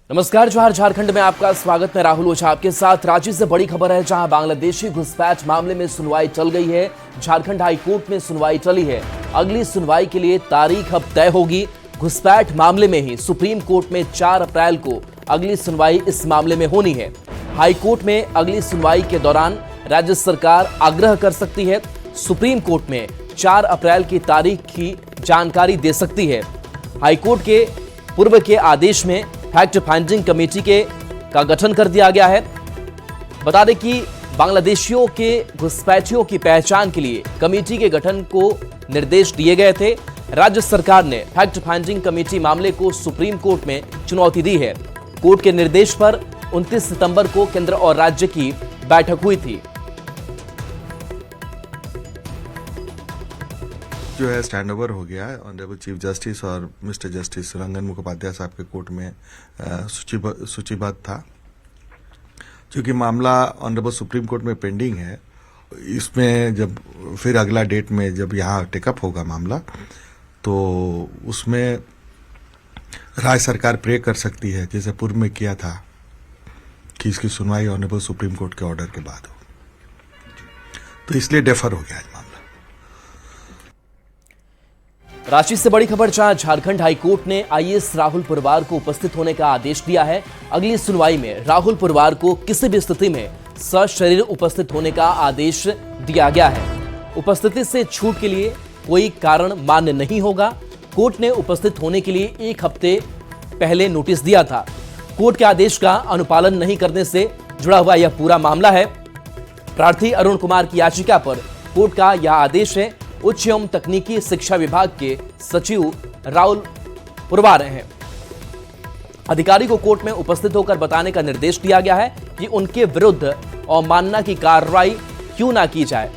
नमस्कार, जोहार। झारखंड में आपका स्वागत। मैं राहुल ओझा आपके साथ। रांची से बड़ी खबर है, जहां बांग्लादेशी घुसपैठ मामले में सुनवाई चल गई है। झारखंड हाई कोर्ट में सुनवाई चली है। अगली सुनवाई के लिए तारीख अब तय होगी। घुसपैठ मामले में ही सुप्रीम कोर्ट में 4 अप्रैल को अगली सुनवाई इस मामले में होनी है। हाई कोर्ट में अगली सुनवाई के दौरान राज्य सरकार आग्रह कर सकती है, सुप्रीम कोर्ट में 4 अप्रैल की तारीख की जानकारी दे सकती है। हाईकोर्ट के पूर्व के आदेश में फैक्ट फाइंडिंग कमेटी का गठन कर दिया गया है। बता दें कि बांग्लादेशियों के घुसपैठियों की पहचान के लिए कमेटी के गठन को निर्देश दिए गए थे। राज्य सरकार ने फैक्ट फाइंडिंग कमेटी मामले को सुप्रीम कोर्ट में चुनौती दी है। कोर्ट के निर्देश पर 29 सितंबर को केंद्र और राज्य की बैठक हुई थी। जो है स्टैंड ओवर हो गया है। ऑनरेबल चीफ जस्टिस और मिस्टर जस्टिस रंगन मुखोपाध्याय साहब के कोर्ट में सूचीबद्ध था। क्योंकि मामला ऑनरेबल सुप्रीम कोर्ट में पेंडिंग है, इसमें जब फिर अगला डेट में जब यहाँ टेकअप होगा मामला, तो उसमें राज्य सरकार प्रे कर सकती है, जैसे पूर्व में किया था, कि इसकी सुनवाई ऑनरेबल सुप्रीम कोर्ट के ऑर्डर के बाद हो। तो इसलिए डेफर हो गया है मामला। रांची से बड़ी खबर, जहां झारखंड हाईकोर्ट ने आईएएस राहुल पुरवार को उपस्थित होने का आदेश दिया है। अगली सुनवाई में राहुल पुरवार को किसी भी स्थिति में सशरीर उपस्थित होने का आदेश दिया गया है। उपस्थिति से छूट के लिए कोई कारण मान्य नहीं होगा। कोर्ट ने उपस्थित होने के लिए 1 हफ्ते पहले नोटिस दिया था। कोर्ट के आदेश का अनुपालन नहीं करने से जुड़ा हुआ यह पूरा मामला है। प्रार्थी अरुण कुमार की याचिका पर कोर्ट का यह आदेश है। उच्च एवं तकनीकी शिक्षा विभाग के सचिव राहुल पुरवार हैं। अधिकारी को कोर्ट में उपस्थित होकर बताने का निर्देश दिया गया है कि उनके विरुद्ध अवमानना की कार्रवाई क्यों ना की जाए।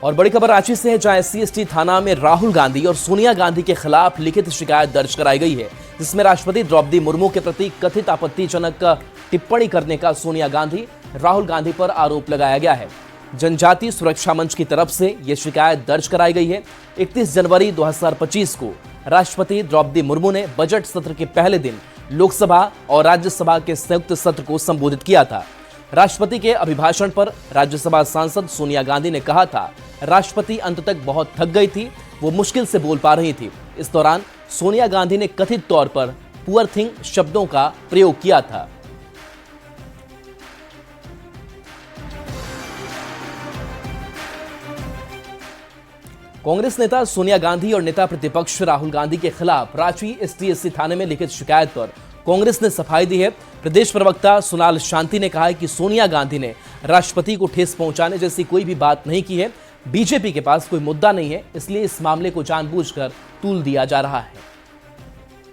और बड़ी खबर रांची से है, जहां SC/ST थाना में राहुल गांधी और सोनिया गांधी के खिलाफ लिखित शिकायत दर्ज कराई गई है, जिसमें राष्ट्रपति द्रौपदी मुर्मू के प्रति कथित आपत्तिजनक टिप्पणी करने का सोनिया गांधी राहुल गांधी पर आरोप लगाया गया है। जनजातीय सुरक्षा मंच की तरफ से यह शिकायत दर्ज कराई गई है। 31 जनवरी 2025 को राष्ट्रपति द्रौपदी मुर्मू ने बजट सत्र के पहले दिन लोकसभा और राज्यसभा के संयुक्त सत्र को संबोधित किया था। राष्ट्रपति के अभिभाषण पर राज्यसभा सांसद सोनिया गांधी ने कहा था, राष्ट्रपति अंत तक बहुत थक गई थी, वो मुश्किल से बोल पा रही थी। इस दौरान सोनिया गांधी ने कथित तौर पर पुअर थिंग शब्दों का प्रयोग किया था। कांग्रेस नेता सोनिया गांधी और नेता प्रतिपक्ष राहुल गांधी के खिलाफ रांची ST/SC थाने में लिखित शिकायत पर कांग्रेस ने सफाई दी है। प्रदेश प्रवक्ता सुनाल शांति ने कहा है कि सोनिया गांधी ने राष्ट्रपति को ठेस पहुंचाने जैसी कोई भी बात नहीं की है। बीजेपी के पास कोई मुद्दा नहीं है, इसलिए इस मामले को जानबूझकर तूल दिया जा रहा है।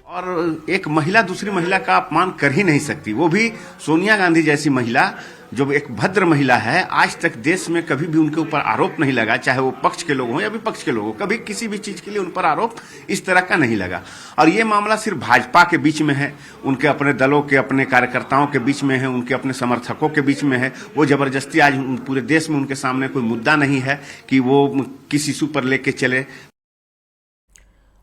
और एक महिला दूसरी महिला का अपमान कर ही नहीं सकती, वो भी सोनिया गांधी जैसी महिला, जो एक भद्र महिला है। आज तक देश में कभी भी उनके ऊपर आरोप नहीं लगा, चाहे वो पक्ष के लोग हों या विपक्ष के लोग हों, कभी किसी भी चीज के लिए उन पर आरोप इस तरह का नहीं लगा। और ये मामला सिर्फ भाजपा के बीच में है, उनके अपने दलों के अपने कार्यकर्ताओं के बीच में है, उनके अपने समर्थकों के बीच में है। वो जबरदस्ती आज पूरे देश में उनके सामने कोई मुद्दा नहीं है कि वो किस इशू पर लेके चले।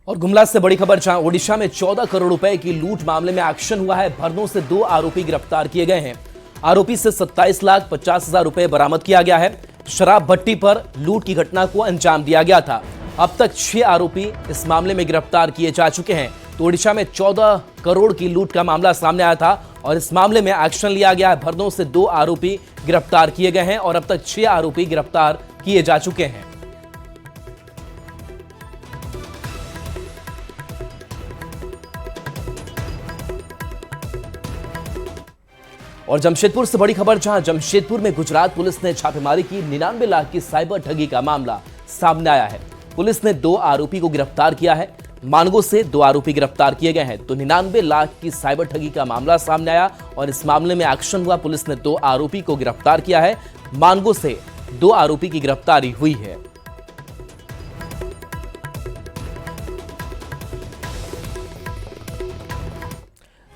और गुमला से बड़ी खबर, जहां ओडिशा में 14 करोड़ रुपए की लूट मामले में एक्शन हुआ है। भरनों से 2 आरोपी गिरफ्तार किए गए हैं। आरोपी से 27,50,000 रुपए बरामद किया गया है। शराब भट्टी पर लूट की घटना को अंजाम दिया गया था। अब तक 6 आरोपी इस मामले में गिरफ्तार किए जा चुके हैं। तो ओडिशा में 14 करोड़ की लूट का मामला सामने आया था और इस मामले में एक्शन लिया गया है। भरनों से 2 आरोपी गिरफ्तार किए गए हैं और अब तक 6 आरोपी गिरफ्तार किए जा चुके हैं। और जमशेदपुर से बड़ी खबर, जहां जमशेदपुर में गुजरात पुलिस ने छापेमारी की। 99 लाख की साइबर ठगी का मामला सामने आया है। पुलिस ने 2 आरोपी को गिरफ्तार किया है। मानगो से 2 आरोपी गिरफ्तार किए गए हैं। तो 99 लाख की साइबर ठगी का मामला सामने आया और इस मामले में एक्शन हुआ। पुलिस ने 2 आरोपी को गिरफ्तार किया है। मानगो से 2 आरोपी की गिरफ्तारी हुई है।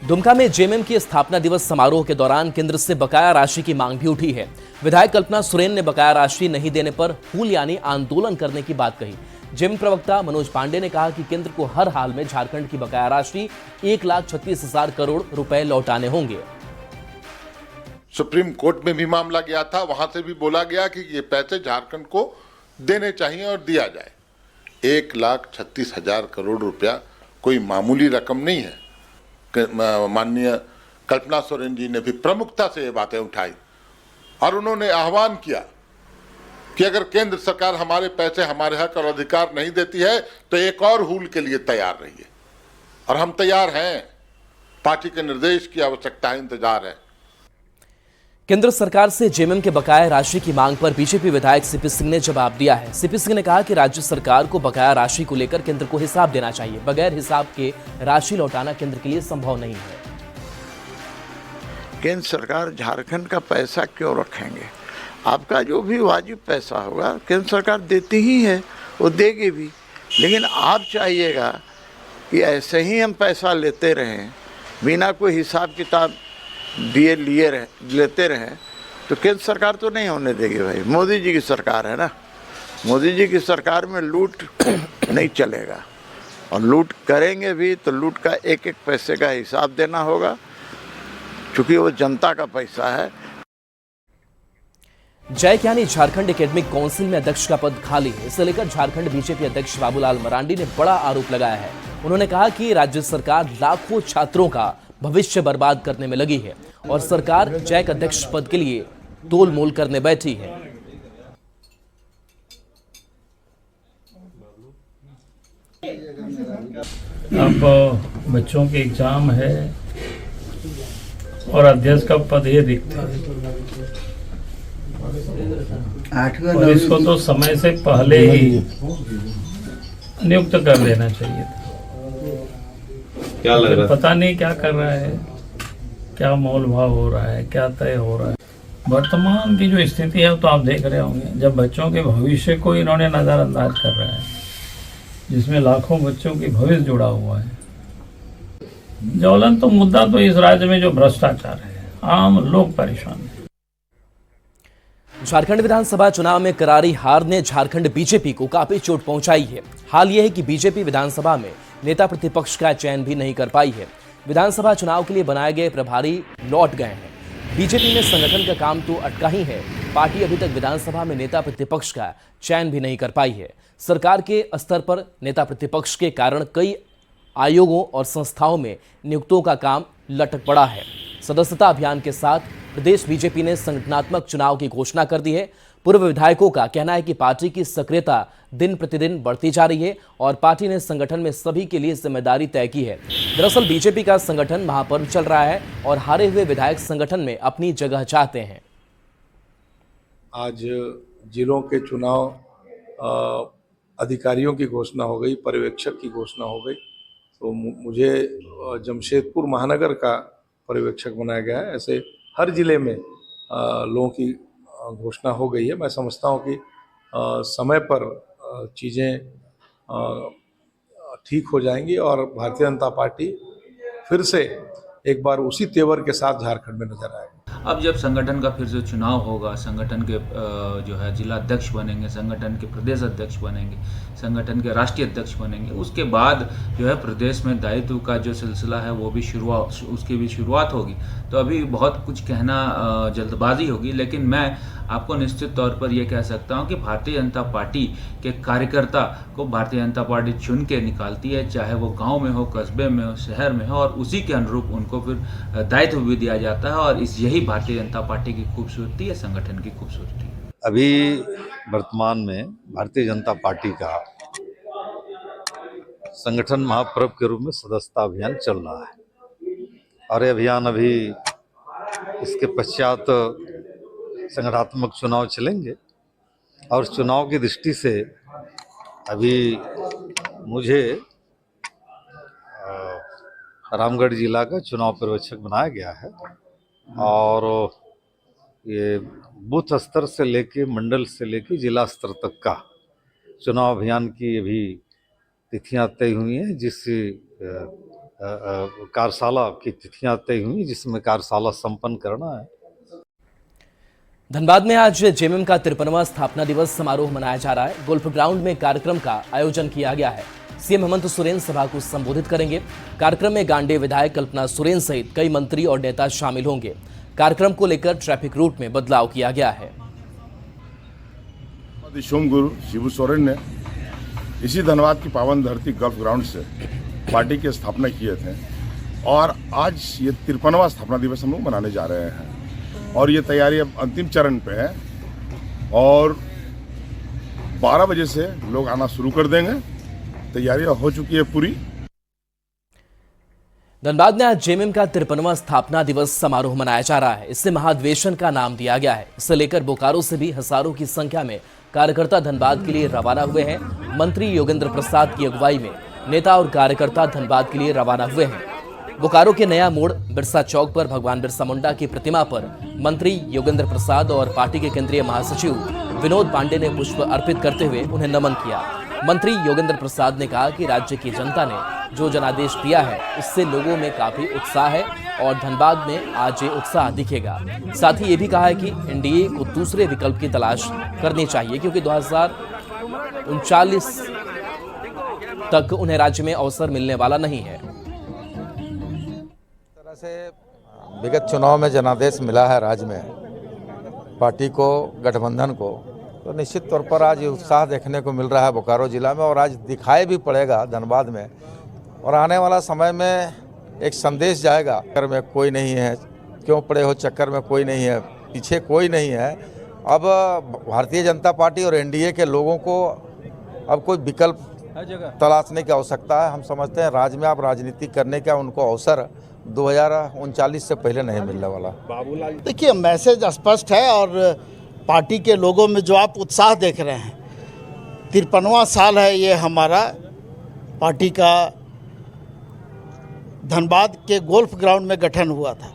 दुमका में जेएमएम की स्थापना दिवस समारोह के दौरान केंद्र से बकाया राशि की मांग भी उठी है। विधायक कल्पना सोरेन ने बकाया राशि नहीं देने पर हूल यानी आंदोलन करने की बात कही। जेएमएम प्रवक्ता मनोज पांडे ने कहा कि केंद्र को हर हाल में झारखंड की बकाया राशि 1,36,000 करोड़ रुपए लौटाने होंगे। सुप्रीम कोर्ट में भी मामला गया था, वहां से भी बोला गया कि ये पैसे झारखंड को देने चाहिए और दिया जाए। 1,36,000 करोड़ रुपया कोई मामूली रकम नहीं है। माननीय कल्पना सोरेन जी ने भी प्रमुखता से ये बातें उठाई और उन्होंने आह्वान किया कि अगर केंद्र सरकार हमारे पैसे, हमारे हक और अधिकार नहीं देती है तो एक और हूल के लिए तैयार रहिए। और हम तैयार हैं, पार्टी के निर्देश की आवश्यकता है, इंतजार है। केंद्र सरकार से जेएमएम के बकाया राशि की मांग पर बीजेपी विधायक सीपी सिंह ने जवाब दिया है। सीपी सिंह ने कहा कि राज्य सरकार को बकाया राशि को लेकर केंद्र को हिसाब देना चाहिए। बगैर हिसाब के राशि लौटाना केंद्र के लिए संभव नहीं है। केंद्र सरकार झारखंड का पैसा क्यों रखेंगे? आपका जो भी वाजिब पैसा होगा केंद्र सरकार देती ही है, वो देगी भी। लेकिन आप चाहिएगा कि ऐसे ही हम पैसा लेते रहें बिना कोई हिसाब किताब लेते रहें, तो केंद्र सरकार तो नहीं होने देगी भाई। मोदी जी की सरकार है ना, मोदी जी की सरकार में लूट नहीं चलेगा। और लूट करेंगे भी तो लूट का एक एक पैसे का हिसाब देना होगा, क्योंकि वो जनता का पैसा है। जैक यानी झारखंड एकेडमिक काउंसिल में अध्यक्ष का पद खाली है। इसे लेकर झारखंड बीजेपी अध्यक्ष बाबूलाल मरांडी ने बड़ा आरोप लगाया है। उन्होंने कहा कि राज्य सरकार लाखों छात्रों का भविष्य बर्बाद करने में लगी है और सरकार जैक अध्यक्ष पद के लिए तोल मोल करने बैठी है। अब बच्चों के एग्जाम है और अध्यक्ष का पद ही रिक्त है और इसको तो समय से पहले ही नियुक्त कर देना चाहिए था। क्या लग रहा है? पता नहीं क्या कर रहा है, क्या मोल भाव हो रहा है, क्या तय हो रहा है। वर्तमान की जो स्थिति है तो आप देख रहे होंगे, जब बच्चों के भविष्य को इन्होंने नजरअंदाज कर रहा है, जिसमें लाखों बच्चों की भविष्य जुड़ा हुआ है। ज्वलंत तो मुद्दा तो इस राज्य में जो भ्रष्टाचार है, आम लोग परेशान हैं। झारखंड विधानसभा चुनाव में करारी हार ने झारखंड बीजेपी को काफी चोट पहुंचाई है। हाल यह है कि बीजेपी विधानसभा में नेता प्रतिपक्ष का चयन भी नहीं कर पाई है। विधानसभा चुनाव के लिए बनाए गए प्रभारी लौट गए हैं। बीजेपी में संगठन का काम तो अटका ही है, पार्टी अभी तक विधानसभा में नेता प्रतिपक्ष का चयन भी नहीं कर पाई है। सरकार के स्तर पर नेता प्रतिपक्ष के कारण कई आयोगों और संस्थाओं में नियुक्तों का काम लटक पड़ा है। सदस्यता अभियान के साथ प्रदेश बीजेपी ने संगठनात्मक चुनाव की घोषणा कर दी है। पूर्व विधायकों का कहना है कि पार्टी की सक्रियता दिन प्रतिदिन बढ़ती जा रही है और पार्टी ने संगठन में सभी के लिए जिम्मेदारी तय की है। दरअसल बीजेपी का संगठन महापर्व चल रहा है और हारे हुए विधायक संगठन में अपनी जगह चाहते हैं। आज जिलों के चुनाव अधिकारियों की घोषणा हो गई, पर्यवेक्षक की घोषणा हो गई, तो मुझे जमशेदपुर महानगर का पर्यवेक्षक बनाया गया है। ऐसे हर जिले में लोगों की घोषणा हो गई है। मैं समझता हूँ कि समय पर चीज़ें ठीक हो जाएंगी और भारतीय जनता पार्टी फिर से एक बार उसी तेवर के साथ झारखंड में नजर आएगी। अब जब संगठन का फिर से चुनाव होगा, संगठन के जो है जिला अध्यक्ष बनेंगे, संगठन के प्रदेश अध्यक्ष बनेंगे, संगठन के राष्ट्रीय अध्यक्ष बनेंगे, उसके बाद जो है प्रदेश में दायित्व का जो सिलसिला है वो भी उसकी भी शुरुआत होगी। तो अभी बहुत कुछ कहना जल्दबाजी होगी, लेकिन मैं आपको निश्चित तौर पर यह कह सकता हूं कि भारतीय जनता पार्टी के कार्यकर्ता को भारतीय जनता पार्टी चुन के निकालती है, चाहे वो गांव में हो, कस्बे में हो, शहर में हो, और उसी के अनुरूप उनको फिर दायित्व भी दिया जाता है। और यही भारतीय जनता पार्टी की खूबसूरती है, संगठन की खूबसूरती है। अभी वर्तमान में भारतीय जनता पार्टी का संगठन महापर्व के रूप में सदस्यता अभियान चल रहा है और ये अभियान अभी इसके पश्चात संगठनात्मक चुनाव चलेंगे और चुनाव की दृष्टि से अभी मुझे रामगढ़ जिला का चुनाव पर्यवेक्षक बनाया गया है और ये बूथ स्तर से लेके मंडल से लेके जिला स्तर तक का चुनाव अभियान की अभी तिथियां तय हुई हैं, जिस कार्यशाला की तिथियां तय हुई जिसमें कार्यशाला संपन्न करना है। धनबाद में आज जेएमएम का 53वां स्थापना दिवस समारोह मनाया जा रहा है। गोल्फ ग्राउंड में कार्यक्रम का आयोजन किया गया है। सीएम हेमंत सोरेन सभा को संबोधित करेंगे। कार्यक्रम में गांडे विधायक कल्पना सोरेन सहित कई मंत्री और नेता शामिल होंगे। कार्यक्रम को लेकर ट्रैफिक रूट में बदलाव किया गया है। सोम गुरु शिबू सोरेन ने इसी धनबाद की पावन धरती गोल्फ ग्राउंड से पार्टी की स्थापना किए थे और आज ये 53वां स्थापना दिवस हम लोग मनाने जा रहे हैं और ये तैयारी अब अंतिम चरण पे है और 12 बजे से लोग आना शुरू कर देंगे। तैयारियां हो चुकी है पूरी। धनबाद में आज जेएमएम का 53वां स्थापना दिवस समारोह मनाया जा रहा है। इससे महाधिवेशन का नाम दिया गया है। इसे लेकर बोकारो से भी हजारों की संख्या में कार्यकर्ता धनबाद के लिए रवाना हुए हैं। मंत्री योगेंद्र प्रसाद की अगुवाई में नेता और कार्यकर्ता धनबाद के लिए रवाना हुए हैं। बोकारो के नया मोड़ बिरसा चौक पर भगवान बिरसा मुंडा की प्रतिमा पर मंत्री योगेंद्र प्रसाद और पार्टी के केंद्रीय महासचिव विनोद पांडे ने पुष्प अर्पित करते हुए उन्हें नमन किया। मंत्री योगेंद्र प्रसाद ने कहा कि राज्य की जनता ने जो जनादेश दिया है उससे लोगों में काफी उत्साह है और धनबाद में आज ये उत्साह दिखेगा। साथ ही ये भी कहा है कि एनडीए को दूसरे विकल्प की तलाश करनी चाहिए क्योंकि 2039 तक उन्हें राज्य में अवसर मिलने वाला नहीं है। से विगत चुनाव में जनादेश मिला है राज्य में पार्टी को, गठबंधन को, तो निश्चित तौर पर आज ये उत्साह देखने को मिल रहा है बोकारो जिला में और आज दिखाई भी पड़ेगा धनबाद में। और आने वाला समय में एक संदेश जाएगा, चक्कर में कोई नहीं है, क्यों पड़े हो चक्कर में कोई नहीं है, पीछे कोई नहीं है। अब भारतीय जनता पार्टी और एनडीए के लोगों को अब कोई विकल्प तलाशने की आवश्यकता है। हम समझते हैं राज्य में अब राजनीति करने का उनको अवसर 2039 से पहले नहीं मिलने वाला। देखिए, मैसेज स्पष्ट है और पार्टी के लोगों में जो आप उत्साह देख रहे हैं, 53वां साल है ये हमारा पार्टी का। धनबाद के गोल्फ ग्राउंड में गठन हुआ था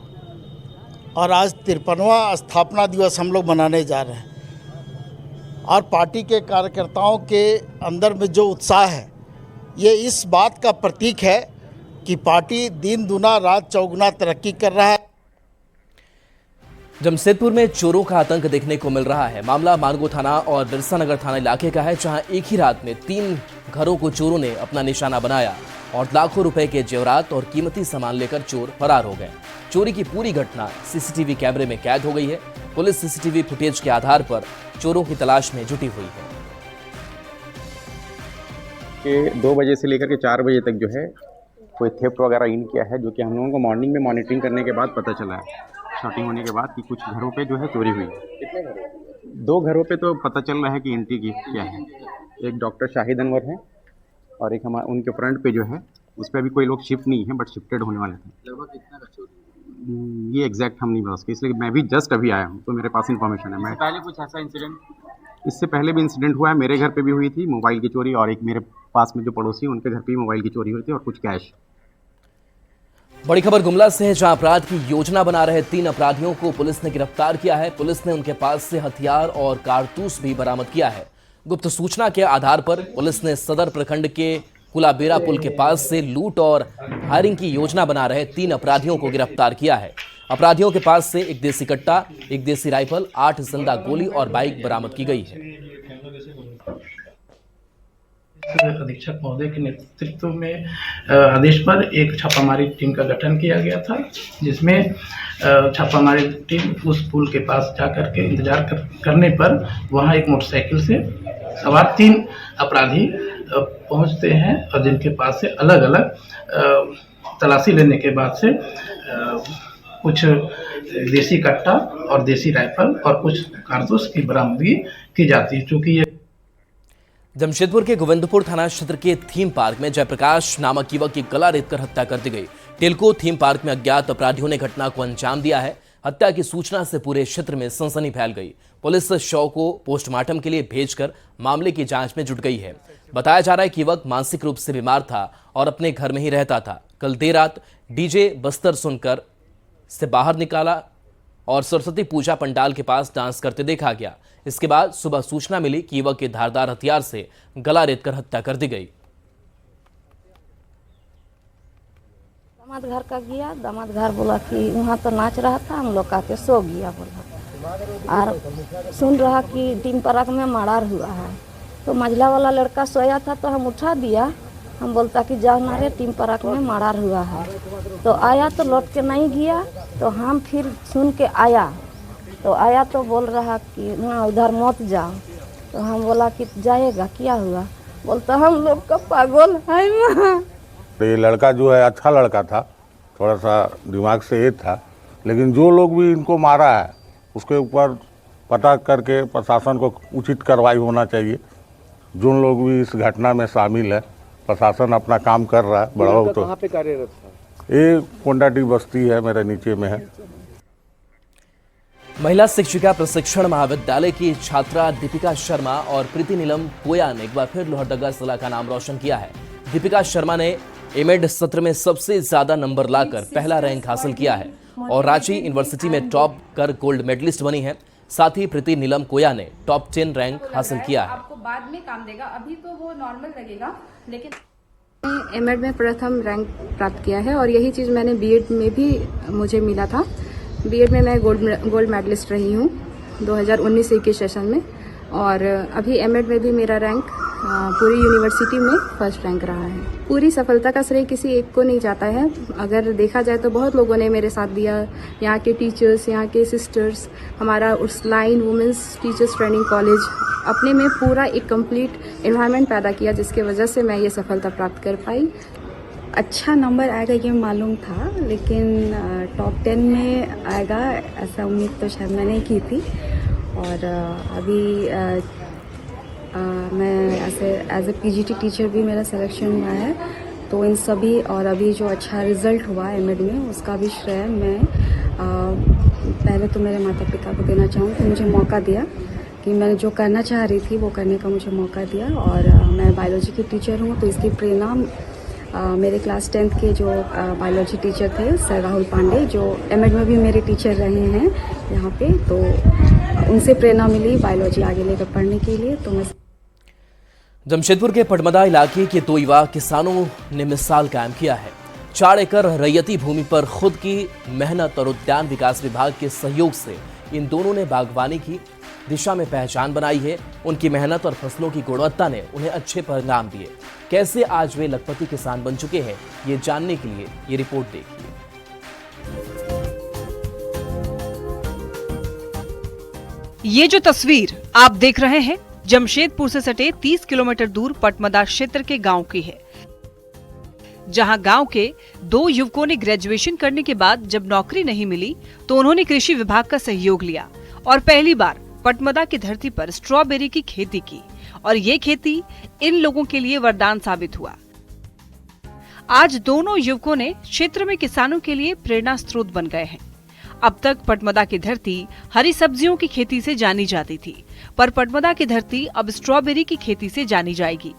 और आज 53वां स्थापना दिवस हम लोग मनाने जा रहे हैं और पार्टी के कार्यकर्ताओं के अंदर में जो उत्साह है ये इस बात का प्रतीक है कि पार्टी दिन दुना रात चौगुना तरक्की कर रहा है। जमशेदपुर में चोरों का आतंक देखने को मिल रहा है। मामला मानगो थाना और बिरसा नगर थाना इलाके का है, जहां एक ही रात में 3 घरों को चोरों ने अपना निशाना बनाया और लाखों रुपए के जेवरात और कीमती सामान लेकर चोर फरार हो गए। चोरी की पूरी घटना सीसीटीवी कैमरे में कैद हो गई है। पुलिस सीसीटीवी फुटेज के आधार पर चोरों की तलाश में जुटी हुई है। 2 बजे से लेकर के 4 बजे तक जो है कोई थेफ्ट वगैरह इन किया है, जो कि हम लोगों को मॉर्निंग में मॉनिटरिंग करने के बाद पता चला है, शॉटिंग होने के बाद, कि कुछ घरों पे जो है चोरी हुई। कितने घरों? 2 घरों पे तो पता चल रहा है कि एंट्री किया है। एक डॉक्टर शाहिद अनवर है और एक हमारे उनके फ्रंट पे जो है उस पर अभी कोई लोग शिफ्ट नहीं है बट शिफ्टेड होने वाले थे। लगभग कितना का चोरी? ये एग्जैक्ट हम नहीं बता सकते, इसलिए मैं भी जस्ट अभी आया हूँ तो मेरे पास इन्फॉर्मेशन है। मैं पहले कुछ ऐसा इंसिडेंट? इससे पहले भी इंसिडेंट हुआ है, मेरे घर पे भी हुई थी मोबाइल की चोरी और एक मेरे पास में जो पड़ोसी है उनके घर पे भी मोबाइल की चोरी हुई थी और कुछ कैश। बड़ी खबर गुमला से है, जहां अपराध की योजना बना रहे 3 अपराधियों को पुलिस ने गिरफ्तार किया है। पुलिस ने उनके पास से हथियार और कारतूस भी बरामद किया है। गुप्त सूचना के आधार पर पुलिस ने सदर प्रखंड के कुलाबेरा पुल के पास से लूट और फायरिंग की योजना बना रहे 3 अपराधियों को गिरफ्तार किया है। अपराधियों के पास से एक देसी कट्टा, एक देसी राइफल, 8 जिंदा गोली और बाइक बरामद की गई है। अधीक्षक महोदय के नेतृत्व में आदेश पर एक छापामारी टीम का गठन किया गया था, जिसमें छापामारी टीम उस पुल के पास जाकर के इंतजार करने पर वहां एक मोटरसाइकिल से सवार 3 अपराधी पहुंचते हैं और जिनके पास से अलग अलग तलाशी लेने के बाद से कुछ देसी कट्टा और देसी राइफल और कुछ कारतूस की बरामदगी की जाती है। चूँकि ये जमशेदपुर के गोविंदपुर थाना क्षेत्र के थीम पार्क में जयप्रकाश नामक युवक की गला रेतकर हत्या कर दी गई। टेलको थीम पार्क में अज्ञात अपराधियों ने घटना को अंजाम दिया है। हत्या की सूचना से पूरे क्षेत्र में सनसनी फैल गई। पुलिस शव को पोस्टमार्टम के लिए भेजकर मामले की जांच में जुट गई है। बताया जा रहा है कि युवक मानसिक रूप से बीमार था और अपने घर में ही रहता था। कल देर रात डीजे बस्तर सुनकर से बाहर निकाला और सरस्वती पूजा पंडाल के पास डांस करते देखा गया। इसके बाद सुबह सूचना मिली कि युवक के धारदार हथियार से गला रेतकर हत्या कर दी गई। दामाद घर का गया, दामाद घर बोला कि वहाँ तो नाच रहा था, हम लोग का के सो गया बोला। और सुन रहा कि टीम परक में मर्डर हुआ है। तो मंझला वाला लड़का सोया था तो हम उठा दिया। हम बोलता कि जाओ ना रे, टीम परक में मर्डर हुआ है। तो आया तो लौट के नहीं गया। तो हम फिर सुन के आया तो बोल रहा कि ना उधर मत जाओ। तो हम बोला कि जाएगा, क्या हुआ? बोलता हम लोग का पागल है माँ। तो ये लड़का जो है अच्छा लड़का था, थोड़ा सा दिमाग से ये था, लेकिन जो लोग भी इनको मारा है उसके ऊपर पता करके प्रशासन को उचित कार्रवाई होना चाहिए। जो लोग भी इस घटना में शामिल है, प्रशासन अपना काम कर रहा है। बड़ा तो कहाँ पे कार्यरत था? ये कोंडाटी बस्ती है, मेरे नीचे में है। महिला शिक्षिका प्रशिक्षण महाविद्यालय की छात्रा दीपिका शर्मा और प्रीति नीलम कोया ने एक बार फिर लोहरदगा जिला का नाम रोशन किया है। दीपिका शर्मा ने एमएड सत्र में सबसे ज्यादा नंबर लाकर पहला रैंक हासिल किया है और रांची यूनिवर्सिटी में टॉप कर गोल्ड मेडलिस्ट बनी है। साथ ही प्रीति नीलम कोया ने टॉप 10 रैंक हासिल किया है। आपको बाद में काम देगा, अभी तो वो नॉर्मल लगेगा, लेकिन एमएड में प्रथम रैंक प्राप्त किया है और यही चीज़ मैंने बीएड में भी मुझे मिला था। बीएड में मैं गोल्ड मेडलिस्ट रही हूँ 2019 के सेशन में और अभी एमएड में भी मेरा रैंक पूरी यूनिवर्सिटी में फर्स्ट रैंक रहा है। पूरी सफलता का श्रेय किसी एक को नहीं जाता है। अगर देखा जाए तो बहुत लोगों ने मेरे साथ दिया। यहाँ के टीचर्स, यहाँ के सिस्टर्स, हमारा उस line women's teachers training college अपने में पूरा एक कंप्लीट एनवायरनमेंट पैदा किया, जिसके वजह से मैं ये सफलता प्राप्त कर पाई। अच्छा नंबर आएगा ये मालूम था, लेकिन टॉप 10 में आएगा ऐसा उम्मीद तो शायद मैं नहीं की थी। और अभी मैं एज ए पीजीटी टीचर भी मेरा सिलेक्शन हुआ है। तो इन सभी और अभी जो अच्छा रिजल्ट हुआ एमएड में, उसका भी श्रेय मैं पहले तो मेरे माता पिता को देना चाहूँगी। मुझे मौका दिया कि मैं जो करना चाह रही थी वो करने का मुझे मौका दिया। और मैं बायोलॉजी की टीचर हूँ, तो इसकी प्रेरणा मेरे क्लास 10th के जो बायोलॉजी टीचर थे सर राहुल पांडे, जो एमएड में भी मेरे टीचर रहे हैं यहाँ पे, तो उनसे प्रेरणा मिली बायोलॉजी आगे लेकर पढ़ने के लिए। तो मैं जमशेदपुर के पटमदा इलाके के 2 युवा किसानों ने मिसाल कायम किया है। 4 एकड़ रैयती भूमि पर खुद की मेहनत और उद्यान विकास विभाग के सहयोग से इन दोनों ने बागवानी की दिशा में पहचान बनाई है। उनकी मेहनत और फसलों की गुणवत्ता ने उन्हें अच्छे परिणाम दिए। कैसे आज वे लखपति किसान बन चुके हैं, ये जानने के लिए ये रिपोर्ट देखिए। ये जो तस्वीर आप देख रहे हैं, जमशेदपुर से सटे 30 किलोमीटर दूर पटमदा क्षेत्र के गांव की है, जहां गांव के 2 युवकों ने ग्रेजुएशन करने के बाद जब नौकरी नहीं मिली तो उन्होंने कृषि विभाग का सहयोग लिया और पहली बार पटमदा की धरती पर स्ट्रॉबेरी की खेती की। और ये खेती इन लोगों के लिए वरदान साबित हुआ। आज दोनों युवकों ने क्षेत्र में किसानों के लिए प्रेरणा स्रोत बन गए हैं। अब तक पटमदा की धरती हरी सब्जियों की खेती से जानी जाती थी, पर पटमदा की धरती अब स्ट्रॉबेरी की खेती से जानी जाएगी।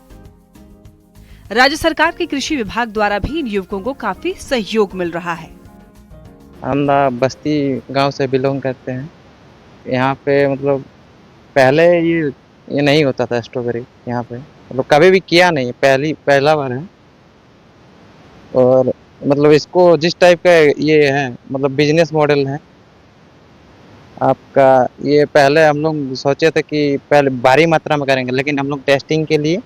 राज्य सरकार के कृषि विभाग द्वारा भी इन युवकों को काफी सहयोग मिल रहा है। हम बस्ती गांव से बिलोंग करते हैं। यहाँ पे मतलब पहले ये नहीं होता था स्ट्रॉबेरी यहाँ पे, मतलब कभी भी किया नहीं, पहला बार है। और मतलब इसको जिस टाइप का ये है, मतलब बिजनेस मॉडल है आपका, ये पहले हम लोग सोचे थे कि पहले भारी मात्रा में करेंगे, लेकिन हम लोग टेस्टिंग के लिए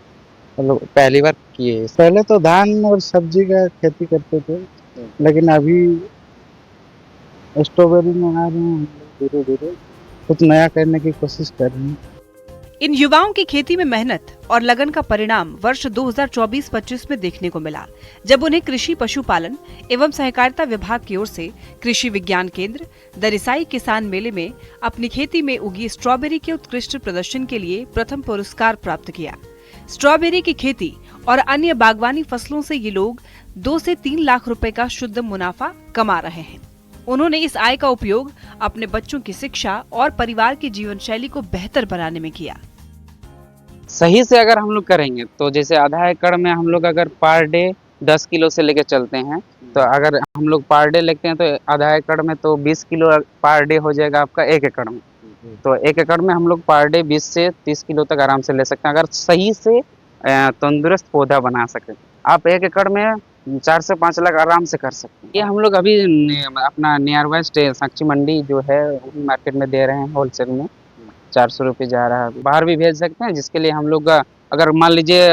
मतलब पहली बार किए। पहले तो धान और सब्जी का खेती करते थे, लेकिन अभी स्ट्रॉबेरी में आ रहे हैं, धीरे धीरे कुछ नया करने की कोशिश कर रहे हैं। इन युवाओं की खेती में मेहनत और लगन का परिणाम वर्ष 2024-25 में देखने को मिला, जब उन्हें कृषि पशुपालन एवं सहकारिता विभाग की ओर से कृषि विज्ञान केंद्र दरिसाई किसान मेले में अपनी खेती में उगी स्ट्रॉबेरी के उत्कृष्ट प्रदर्शन के लिए प्रथम पुरस्कार प्राप्त किया। स्ट्रॉबेरी की खेती और अन्य बागवानी फसलों से ये लोग 2 से 3 लाख रुपए का शुद्ध मुनाफा कमा रहे हैं। उन्होंने इस आय का उपयोग अपने बच्चों की शिक्षा और परिवार की जीवन शैली को बेहतर बनाने में किया। सही से अगर हम लोग करेंगे तो जैसे आधा एकड़ में हम लोग अगर पर डे 10 किलो से लेके चलते हैं, तो अगर हम लोग पर डे लेते हैं तो आधा एकड़ में तो 20 किलो पर डे हो जाएगा आपका 1 एकड़ में। तो 1 एकड़ में हम लोग पर डे 20 से 30 किलो तक आराम से ले सकते हैं, अगर सही से तंदुरुस्त पौधा बना सके। आप 1 एकड़ में 4 से 5 लाख आराम से कर सकते हैं। ये हम लोग अभी अपना नियर वेस्ट साक्षी मंडी जो है मार्केट में दे रहे हैं होलसेल में 400 रुपये जा रहा है। बाहर भी भेज सकते हैं, जिसके लिए हम लोग अगर मान लीजिए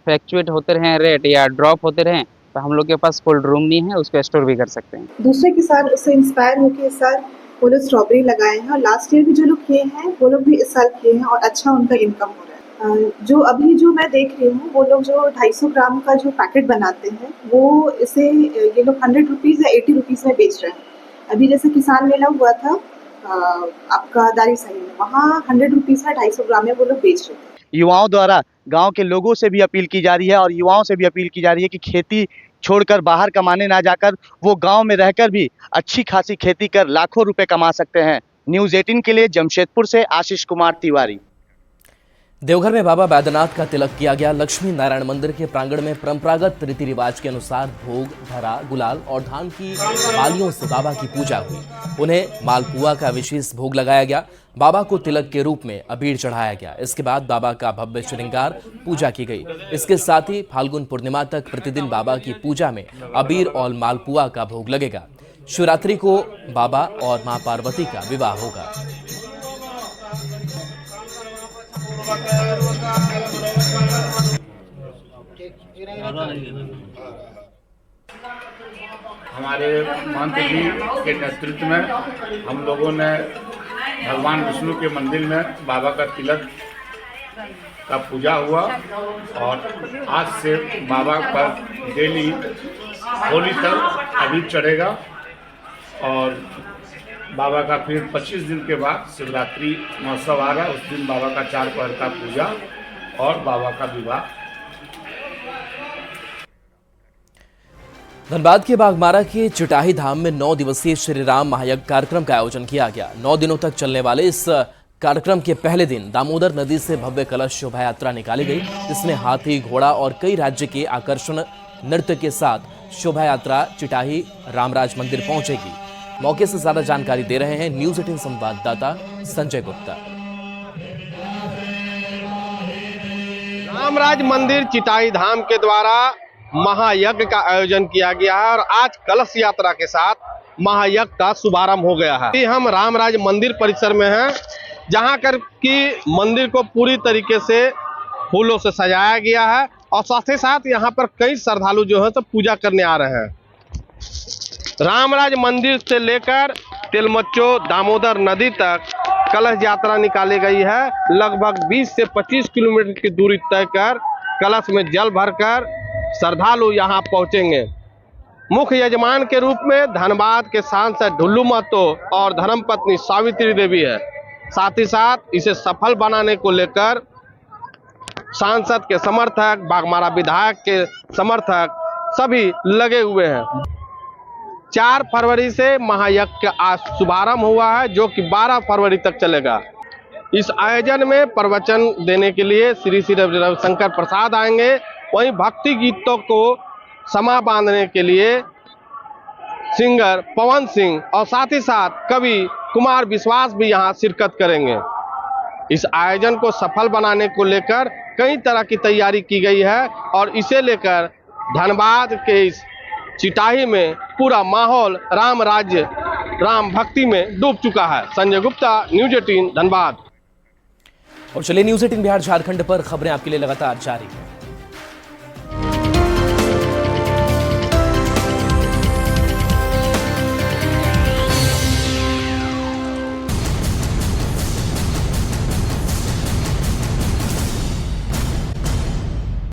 फ्लैक्चुएट होते रहे रेट या ड्रॉप होते रहे तो हम लोग के पास कोल्ड रूम नहीं है, उसको स्टोर भी कर सकते हैं। दूसरे किसान उससे इंस्पायर होकर इस साल वो लोग स्ट्रॉबेरी लगाए हैं और लास्ट ईयर भी जो लोग किए हैं वो लोग भी इस साल किए हैं और अच्छा उनका इनकम हो रहा है। जो अभी जो मैं देख रही हूँ वो लोग जो 250 ग्राम का जो पैकेट बनाते हैं वो इसे ये लोग 100 रुपीज़ या 80 रुपीज़ में बेच रहे हैं। अभी जैसे किसान मेला हुआ था आपका दारी सही में, वहाँ 100 रुपीज़ में 250 ग्राम में वो लोग बेच रहे थे। युवाओं द्वारा गांव के लोगों से भी अपील की जा रही है और युवाओं से भी अपील की जा रही है कि खेती छोड़कर बाहर कमाने ना जाकर वो गांव में रहकर भी अच्छी खासी खेती कर लाखों रुपए कमा सकते हैं। न्यूज़ 18 के लिए जमशेदपुर से आशीष कुमार तिवारी। देवघर में बाबा बैद्यनाथ का तिलक किया गया। लक्ष्मी नारायण मंदिर के प्रांगण में परंपरागत रीति रिवाज के अनुसार भोग, धरा, गुलाल और धान की मालियों से बाबा की पूजा हुई। उन्हें मालपुआ का विशेष भोग लगाया गया। बाबा को तिलक के रूप में अबीर चढ़ाया गया। इसके बाद बाबा का भव्य श्रृंगार पूजा की गई। इसके साथ ही फाल्गुन पूर्णिमा तक प्रतिदिन बाबा की पूजा में अबीर और मालपुआ का भोग लगेगा। शिवरात्रि को बाबा और मां पार्वती का विवाह होगा। हमारे महंत जी के नेतृत्व में हम लोगों ने भगवान विष्णु के मंदिर में बाबा का तिलक का पूजा हुआ और आज से बाबा पर डेली होली तक अबीर चढ़ेगा और बाबा का फिर 25 दिन के बाद शिवरात्रि महोत्सव आ रहा है। उस दिन बाबा का 4 पहर का पूजा और बाबा का विवाह। धनबाद के बागमारा के चिटाही धाम में 9 दिवसीय श्री राम महायज्ञ कार्यक्रम का आयोजन किया गया। 9 दिनों तक चलने वाले इस कार्यक्रम के पहले दिन दामोदर नदी से भव्य कलश शोभा यात्रा निकाली गई। इसमें हाथी, घोड़ा और कई राज्य के आकर्षण नृत्य के साथ शोभा यात्रा चिटाही रामराज मंदिर पहुंचेगी। मौके से ज्यादा जानकारी दे रहे हैं न्यूज़ 18 संवाददाता संजय गुप्ता। रामराज मंदिर चिटाई धाम के द्वारा महायज्ञ का आयोजन किया गया है और आज कलश यात्रा के साथ महायज्ञ का शुभारंभ हो गया है। हम रामराज मंदिर परिसर में हैं, जहां कर की मंदिर को पूरी तरीके से फूलों से सजाया गया है और साथ ही साथ यहाँ पर कई श्रद्धालु जो है तो पूजा करने आ रहे हैं। रामराज मंदिर से लेकर तिलमच्चो दामोदर नदी तक कलश यात्रा निकाली गई है। लगभग 20 से 25 किलोमीटर की दूरी तय कर कलश में जल भरकर श्रद्धालु यहां पहुंचेंगे। मुख्य यजमान के रूप में धनबाद के सांसद ढुल्लू महतो और धर्मपत्नी सावित्री देवी है। साथ ही साथ इसे सफल बनाने को लेकर सांसद के समर्थक, बागमारा विधायक के समर्थक सभी लगे हुए हैं। 4 फरवरी से महायज्ञ का शुभारंभ हुआ है, जो कि 12 फरवरी तक चलेगा। इस आयोजन में प्रवचन देने के लिए श्री रविशंकर प्रसाद आएंगे। वहीं भक्ति गीतों को समा बांधने के लिए सिंगर पवन सिंह और साथ ही साथ कवि कुमार विश्वास भी यहां शिरकत करेंगे। इस आयोजन को सफल बनाने को लेकर कई तरह की तैयारी की गई है और इसे लेकर धनबाद के इस चिटाही में पूरा माहौल राम राज्य, राम भक्ति में डूब चुका है। संजय गुप्ता, न्यूज़ 18 धनबाद। और चलिए न्यूज़ 18 बिहार झारखंड पर खबरें आपके लिए लगातार जारी है।